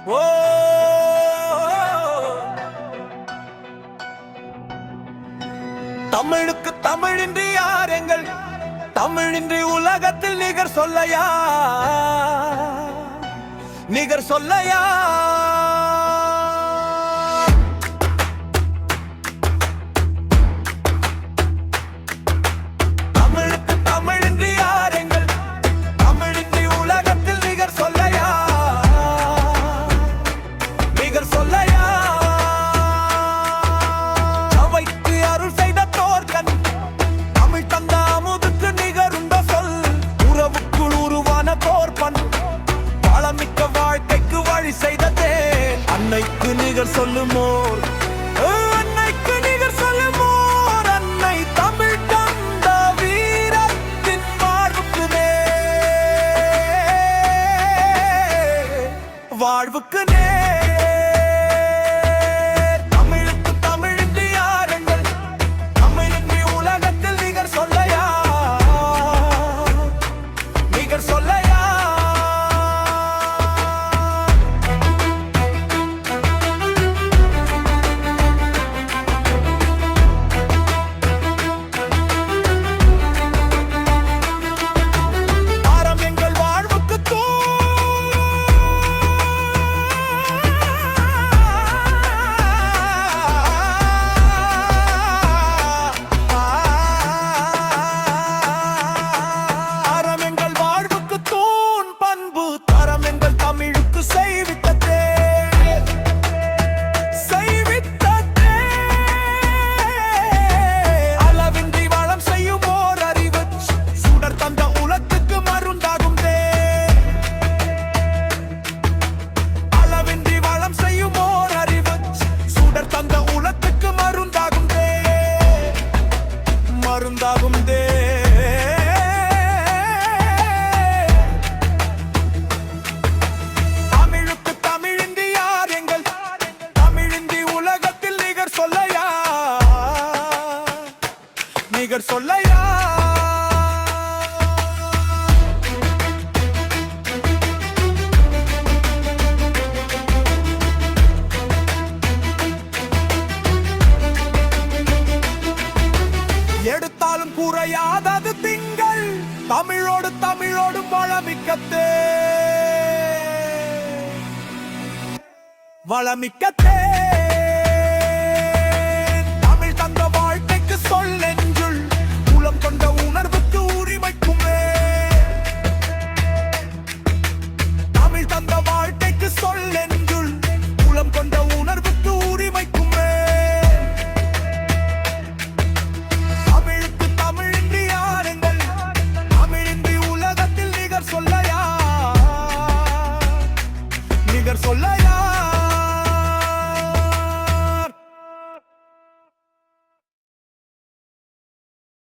ஓ தமிழுக்கு தமிழின்றி யார் எங்கள் தமிழின்றி உலகத்தில் நிகர் சொல்லையா நிகர் சொல்லையா தமிழுக்கு தமிழின்றி யார் எங்கள் தமிழின்றி உலகத்தில் நிகர் சொல்லையா நிகர் சொல்லையா அவைக்கு அருள் செய்த தோர்கன் தமிழ் தந்த அமுதுக்கு நிகருண்ட சொல் உறவுக்குள் உருவான தோற்பன் பழமிக்க வாழ்க்கைக்கு வழி செய்ததே அன்னைக்கு நிகர் சொல்லுமோர் அன்னைக்கு நிகர் சொல்லுமோர் அன்னை தமிழ் தந்த வீரத்தின் வாழ்வுக்கு நேர் தமிழுக்கு தமிழின்றி யார் எங்கள் தமிழின்றி உலகத்தில் நிகர் சொல்லையா நிகர் சொல்லையா ஆரம் எங்கள் வாழ்வுக்கு அறம் எங்கள் வாழ்வுக்கு தூண் பண்பு தரம் எங்கள் தமிழுக்கு செய்வித்ததே செய்வித்ததே அளவின்றி வளம் செய்யும் ஓர் அறிவு சுடர் தந்த உலகத்துக்கு மருந்தாகும் அளவின்றி வளம் செய்யும் ஓர் அறிவு சுடர் தந்த உலகத்துக்கு மருந்தாகும் மருந்தாகும் தமிழுக்கு தமிழின்றி யார் எங்கள் தமிழின்றி உலகத்தில் நிகர் சொல்லையா நிகர் சொல்லையா எடுத்தாலும் குறையாதது திங்கள் தமிழோடு தமிழோடு வளமிக்கத்தே வளமிக்கத்தே தமிழ் தந்த வாழ்க்கைக்கு சொல்லென்றுள் உளம் கொண்ட உணர்வுக்கு உரிமைக்குமே தமிழ் தந்த வாழ்க்கைக்கு சொல்லென்றுள் உளம் கொண்ட உணர்வுக்கு உரிமைக்குமே தமிழுக்கு தமிழின்றி யார் எங்கள் தமிழின்றி உலகத்தில் நிகர் சொல்லையா நிகர் சொல்லையா